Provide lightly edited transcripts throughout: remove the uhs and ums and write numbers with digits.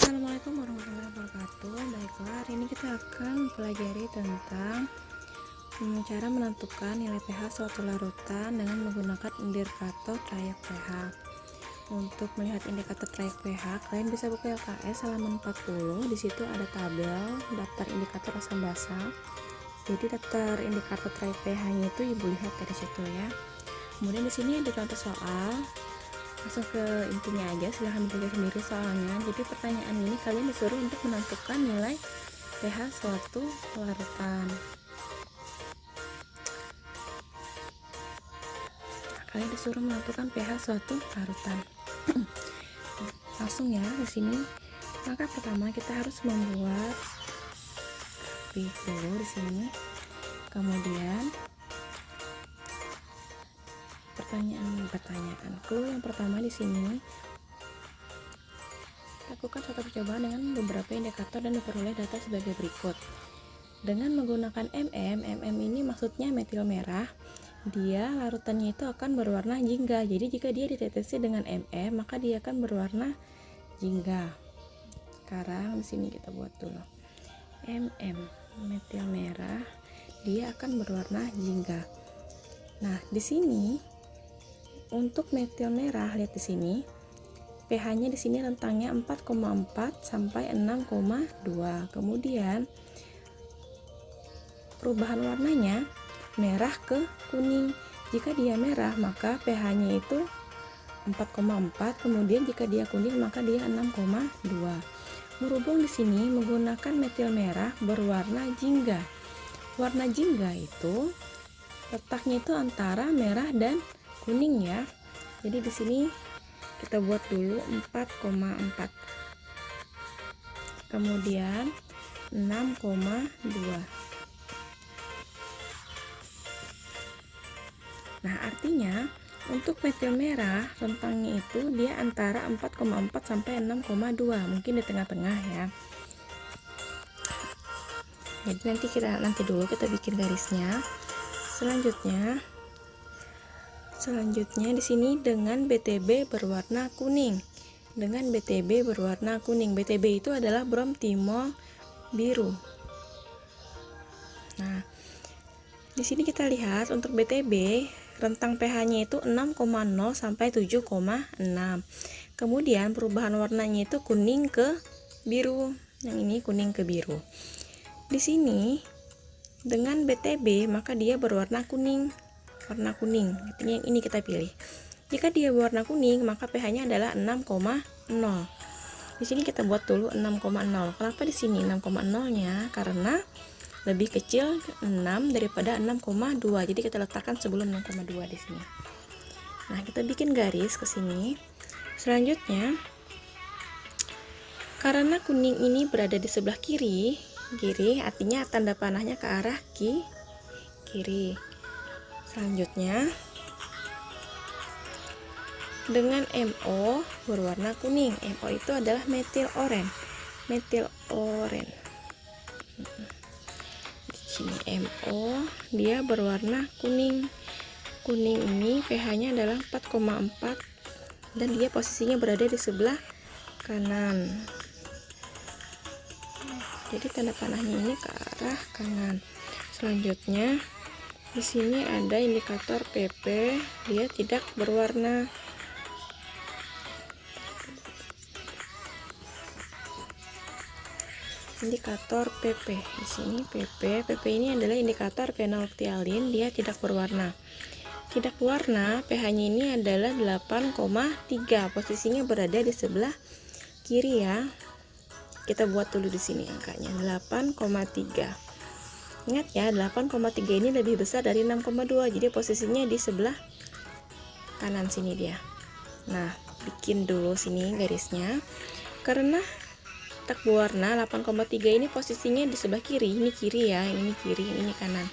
Assalamualaikum warahmatullahi wabarakatuh. Baiklah, hari ini kita akan mempelajari tentang cara menentukan nilai pH suatu larutan dengan menggunakan indikator trayek pH. Untuk melihat indikator trayek pH, kalian bisa buka LKS halaman 40. Di situ ada tabel daftar indikator asam basa. Jadi daftar indikator trayek pH-nya itu Ibu lihat dari situ ya. Kemudian di sini ada contoh soal. Langsung ke intinya aja, silahkan belajar sendiri soalnya. Jadi pertanyaan ini kalian disuruh untuk menentukan nilai pH suatu larutan. Kalian disuruh menentukan pH suatu larutan. Langsung ya di sini. Langkah pertama kita harus membuat grafik dulu di sini. Kemudian pertanyaan. Clue yang pertama di sini, lakukan suatu percobaan dengan beberapa indikator dan diperoleh data sebagai berikut. Dengan menggunakan MM ini maksudnya metil merah. Dia larutannya itu akan berwarna jingga. Jadi jika dia ditetesi dengan maka dia akan berwarna jingga. Sekarang di sini kita buat dulu. Metil merah, dia akan berwarna jingga. Nah, di sini untuk metil merah, lihat di sini. pH-nya di sini rentangnya 4,4 sampai 6,2. Kemudian perubahan warnanya merah ke kuning. Jika dia merah, maka pH-nya itu 4,4. Kemudian jika dia kuning, maka dia 6,2. Berhubung di sini menggunakan metil merah berwarna jingga. Warna jingga itu letaknya itu antara merah dan kuning ya. Jadi di sini kita buat dulu 4,4. Kemudian 6,2. Nah, artinya untuk metil merah rentangnya itu dia antara 4,4 sampai 6,2. Mungkin di tengah-tengah ya. Jadi nanti dulu kita bikin garisnya. Selanjutnya di sini dengan BTB berwarna kuning. BTB itu adalah bromtimol biru. Nah, di sini kita lihat untuk BTB rentang pH-nya itu 6,0 sampai 7,6. Kemudian perubahan warnanya itu kuning ke biru. Yang ini kuning ke biru. Di sini dengan BTB maka dia berwarna kuning. Warna kuning, artinya yang ini kita pilih. Jika dia berwarna kuning, maka pH-nya adalah 6,0. Di sini kita buat dulu 6,0. Kenapa di sini 6,0-nya? Karena lebih kecil 6 daripada 6,2. Jadi kita letakkan sebelum 6,2 di sini. Nah, kita bikin garis ke sini. Selanjutnya, karena kuning ini berada di sebelah kiri artinya tanda panahnya ke arah kiri. Selanjutnya dengan MO berwarna kuning. MO itu adalah metil oren. Di sini MO dia berwarna kuning. Kuning ini pH-nya adalah 4,4 dan dia posisinya berada di sebelah kanan. Jadi tanda panahnya ini ke arah kanan. Selanjutnya di sini ada indikator PP, dia tidak berwarna. Indikator PP. Di sini PP ini adalah indikator fenolftialin, dia tidak berwarna. Tidak berwarna, pH-nya ini adalah 8,3. Posisinya berada di sebelah kiri ya. Kita buat dulu di sini angkanya 8,3. Ingat ya, 8,3 ini lebih besar dari 6,2. Jadi posisinya di sebelah kanan sini dia. Nah, bikin dulu sini garisnya. Karena tak berwarna 8,3 ini posisinya di sebelah kiri. Ini kiri ya, ini kiri, ini kanan.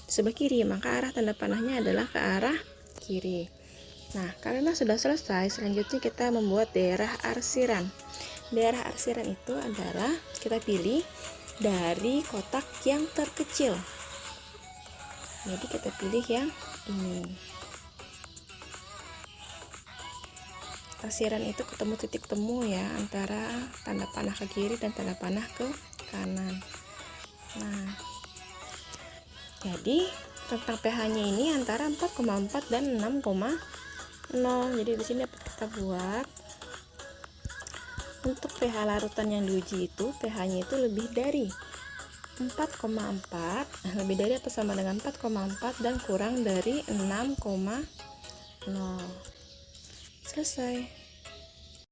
Di sebelah kiri, maka arah tanda panahnya adalah ke arah kiri. Nah, karena sudah selesai, selanjutnya kita membuat daerah arsiran. Daerah arsiran itu adalah kita pilih dari kotak yang terkecil. Jadi kita pilih yang ini. tafsiran itu ketemu titik temu ya antara tanda panah ke kiri dan tanda panah ke kanan. Nah, jadi tentang pH-nya ini antara 4,4 dan 6,0. Jadi di sini dapat kita buat untuk pH larutan yang diuji itu pH-nya itu lebih dari 4,4, lebih dari atau sama dengan 4,4 dan kurang dari 6,0. Selesai.